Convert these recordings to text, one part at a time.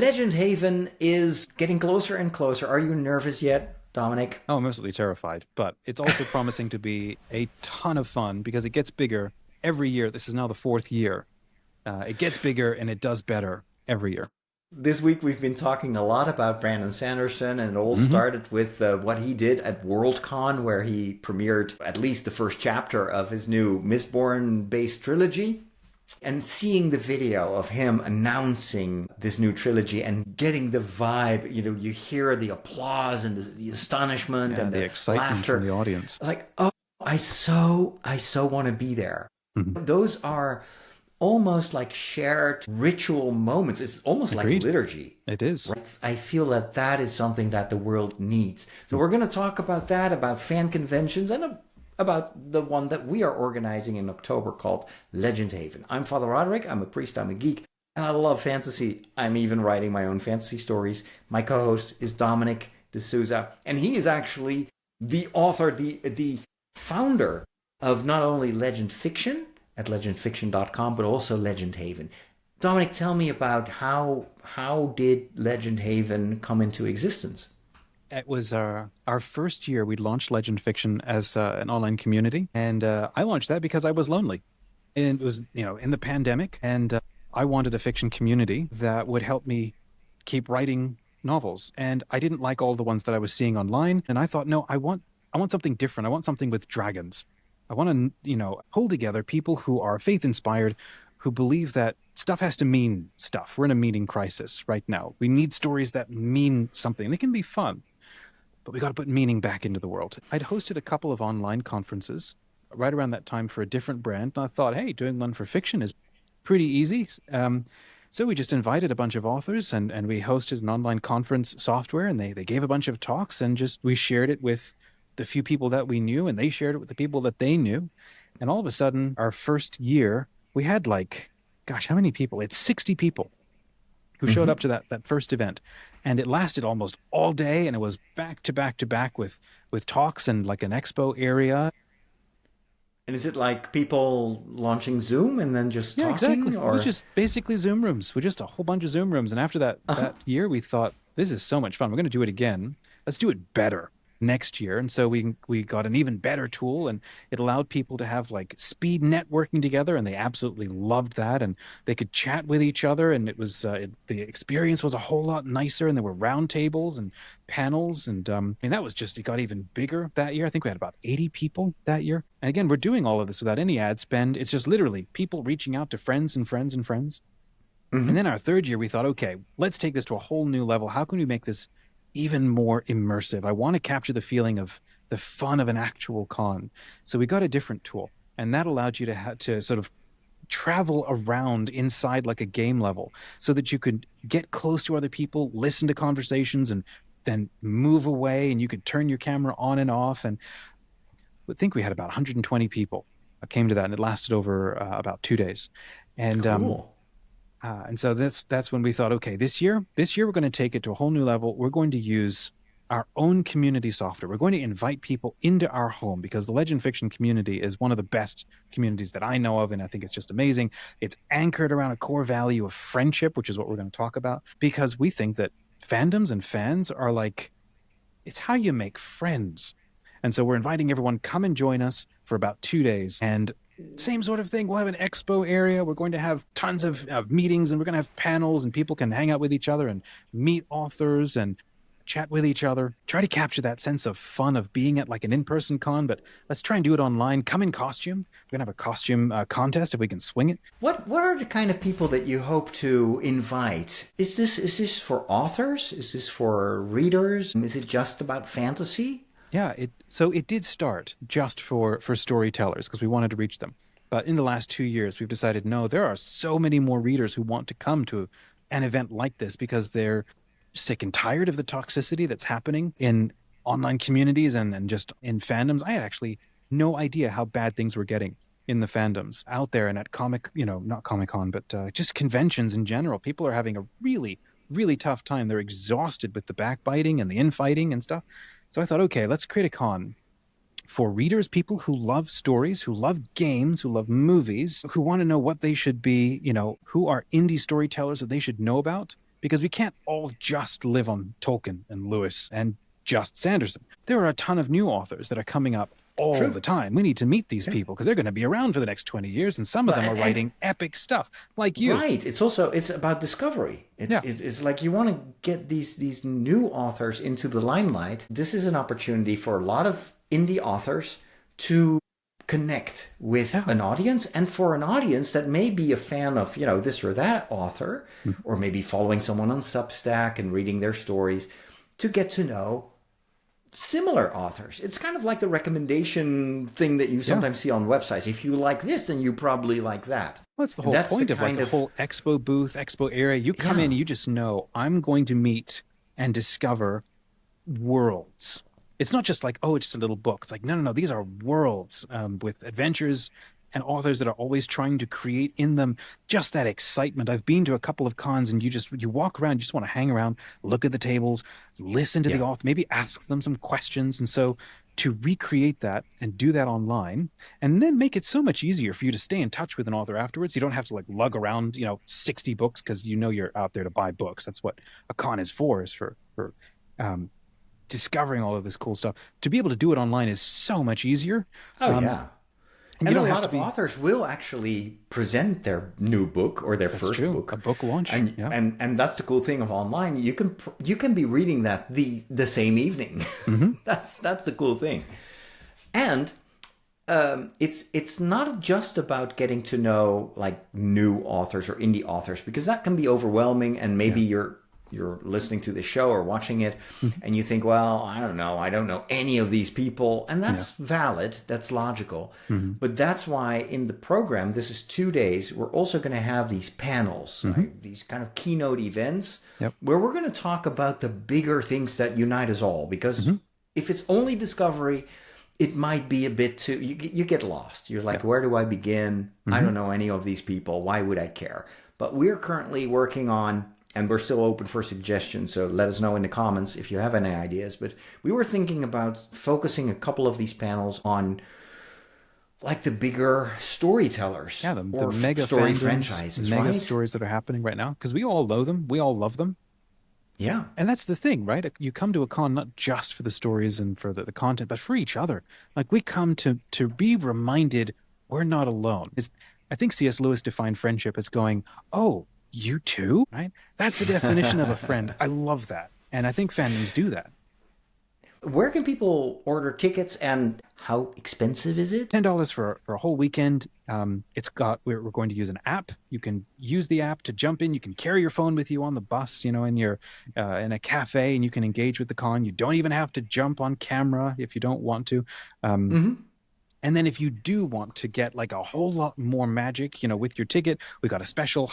LegendHaven is getting closer and closer. Are you nervous yet, Dominic? Oh, I'm absolutely terrified, but it's also promising to be a ton of fun because it gets bigger every year. This is now the fourth year. It gets bigger and it does better every year. This week we've been talking a lot about Brandon Sanderson, and it all Hmm. started with what he did at WorldCon, where he premiered at least the first chapter of his new Mistborn-based trilogy. And seeing the video of him announcing this new trilogy and getting the vibe, you hear the applause and the astonishment Yeah, and the the excitement from laughter. the audience. Like, oh, I so want to be there. Hmm. Those are almost like shared ritual moments. It's almost like Agreed. liturgy. It is. Right? I feel that that is something that the world needs. So we're going to talk about that, about fan conventions, and about the one that we are organizing in October called LegendHaven. I'm Father Roderick. I'm a priest. I'm a geek. And I love fantasy. I'm even writing my own fantasy stories. My co-host is Dominic D'Souza, and he is actually the author, the founder of not only Legend Fiction at legendfiction.com, but also LegendHaven. Dominic, tell me about how did LegendHaven come into existence? It was our first year. We launched Legend Fiction as an online community, and I launched that because I was lonely, and it was in the pandemic, and I wanted a fiction community that would help me keep writing novels, and I didn't like all the ones that I was seeing online, and I thought, no, I want something different. I want something with dragons. I want to pull together people who are faith inspired, who believe that stuff has to mean stuff. We're in a meaning crisis right now. We need stories that mean something. They can be fun, but we got to put meaning back into the world. I'd hosted a couple of online conferences right around that time for a different brand, and I thought, hey, doing one for fiction is pretty easy. So we just invited a bunch of authors, and we hosted an online conference software, and they gave a bunch of talks, and just we shared it with the few people that we knew, and they shared it with the people that they knew. And all of a sudden, our first year, we had like, gosh, how many people? It's 60 people who showed Mm-hmm. up to that first event, and it lasted almost all day, and it was back to back to back with talks and like an expo area. And is it like people launching Zoom and then just Yeah, exactly. talking, It was or? just basically Zoom rooms. We just a whole bunch of Zoom rooms. And after that year, we thought this is so much fun. We're going to do it again. Let's do it better next year. And so we got an even better tool, and it allowed people to have like speed networking together, and they absolutely loved that. And they could chat with each other, and the experience was a whole lot nicer. And there were round tables and panels, and I mean that was just it got even bigger that year. I think we had about 80 people that year. And again, we're doing all of this without any ad spend. It's just literally people reaching out to friends and friends and friends. And Mm-hmm. then our third year, we thought, okay, let's take this to a whole new level. How can we make this even more immersive? I want to capture the feeling of the fun of an actual con. So we got a different tool, and that allowed you to sort of travel around inside like a game level so that you could get close to other people, listen to conversations, and then move away, and you could turn your camera on and off. And I think we had about 120 people came to that, and it lasted over about 2 days. And Cool. and so that's when we thought, okay, this year we're going to take it to a whole new level. We're going to use our own community software. We're going to invite people into our home because the Legend Fiction community is one of the best communities that I know of, and I think it's just amazing. It's anchored around a core value of friendship, which is what we're going to talk about, because we think that fandoms and fans are like it's how you make friends. And so we're inviting everyone, come and join us for about 2 days. And same sort of thing. We'll have an expo area. We're going to have tons of meetings, and we're going to have panels, and people can hang out with each other and meet authors and chat with each other. Try to capture that sense of fun of being at like an in-person con, but let's try and do it online. Come in costume. We're going to have a costume contest if we can swing it. What are the kind of people that you hope to invite? Is this for authors? Is this for readers? Is it just about fantasy? Yeah, it did start just for storytellers because we wanted to reach them. But in the last 2 years, we've decided no, there are so many more readers who want to come to an event like this because they're sick and tired of the toxicity that's happening in online communities and just in fandoms. I had actually no idea how bad things were getting in the fandoms out there and at not Comic Con, but just conventions in general. People are having a really, really tough time. They're exhausted with the backbiting and the infighting and stuff. So I thought, okay, let's create a con for readers, people who love stories, who love games, who love movies, who want to know what they should be, who are indie storytellers that they should know about. because we can't all just live on Tolkien and Lewis and just Sanderson. There are a ton of new authors that are coming up all True. the time. We need to meet these Yeah. people because they're going to be around for the next 20 years, and some of them are writing epic stuff like you. Right. It's about discovery. It's like you want to get these new authors into the limelight. This is an opportunity for a lot of indie authors to connect with an audience, and for an audience that may be a fan of, this or that author, or maybe following someone on Substack and reading their stories, to get to know similar authors. It's kind of like the recommendation thing that you sometimes see on websites. If you like this, then you probably like that. Well, that's the whole point of like the whole expo booth, expo area. You come in, you just know I'm going to meet and discover worlds. It's not just like, oh, it's just a little book. It's like, no. These are worlds with adventures and authors that are always trying to create in them just that excitement. I've been to a couple of cons, and you walk around, you just want to hang around, look at the tables, listen to the author, maybe ask them some questions. And so to recreate that and do that online, and then make it so much easier for you to stay in touch with an author afterwards. You don't have to like lug around, 60 books because you're out there to buy books. That's what a con is for discovering all of this cool stuff. To be able to do it online is so much easier. And a lot of authors will actually present their new book or their first book, a book launch, and that's the cool thing of online. You can be reading that the same evening. That's the cool thing, and it's not just about getting to know like new authors or indie authors, because that can be overwhelming, and maybe you're listening to the show or watching it and you think, well, I don't know any of these people. And that's valid. That's logical. But that's why in the program, this is 2 days, we're also going to have these panels, right? These kind of keynote events where we're going to talk about the bigger things that unite us all. Because if it's only discovery, it might be a bit too, you get lost. You're like, where do I begin? I don't know any of these people. Why would I care? But we're currently working on, and we're still open for suggestions, so let us know in the comments if you have any ideas. But we were thinking about focusing a couple of these panels on like the bigger storytellers, the mega story fandoms, franchises, mega stories that are happening right now, because we all know them, we all love them. Yeah. And that's the thing, right? You come to a con not just for the stories and for the content, but for each other. Like we come to be reminded we're not alone. I think C.S. Lewis defined friendship as going, oh, you too, right? That's the definition of a friend. I love that. And I think fandoms do that. Where can people order tickets, and how expensive is it? $10 for a whole weekend. We're going to use an app. You can use the app to jump in. You can carry your phone with you on the bus, in a cafe, and you can engage with the con. You don't even have to jump on camera if you don't want to. And then if you do want to get like a whole lot more magic, with your ticket, we got a special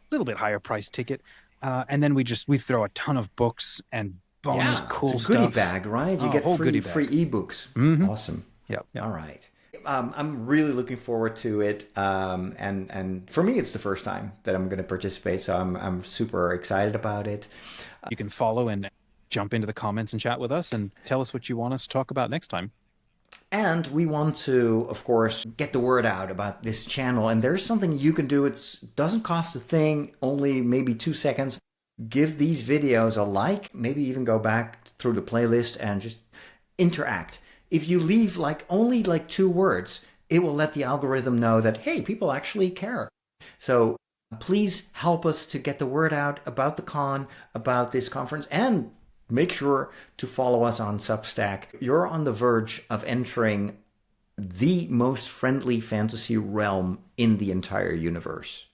little bit higher price ticket. And then we throw a ton of books and bonus cool it's a goodie stuff. bag, right? You get free ebooks. Awesome. Yep. All right. I'm really looking forward to it. And for me, it's the first time that I'm going to participate. So I'm super excited about it. You can follow and jump into the comments and chat with us and tell us what you want us to talk about next time. And we want to, of course, get the word out about this channel. And there's something you can do. It doesn't cost a thing, only maybe 2 seconds. Give these videos a like, maybe even go back through the playlist and just interact. If you leave only 2 words, it will let the algorithm know that, hey, people actually care. So please help us to get the word out about the con, about this conference, and make sure to follow us on Substack. You're on the verge of entering the most friendly fantasy realm in the entire universe,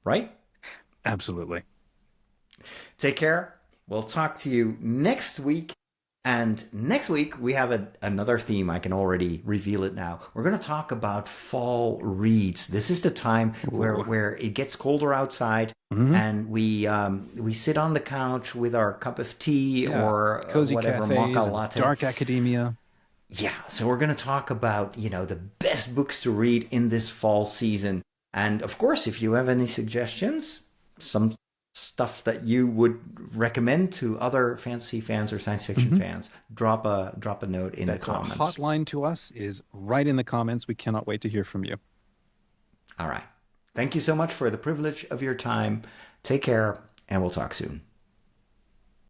right? Absolutely. Take care. We'll talk to you next week. And next week, we have another theme. I can already reveal it now. We're going to talk about fall reads. This is the time where it gets colder outside, and we sit on the couch with our cup of tea or cozy whatever, cafes, maca latte. Dark academia. Yeah, so we're going to talk about, the best books to read in this fall season. And of course, if you have any suggestions, some stuff that you would recommend to other fantasy fans or science fiction fans, drop a note in the comments. Our hotline to us is right in the comments. We cannot wait to hear from you. All right. Thank you so much for the privilege of your time. Take care and we'll talk soon.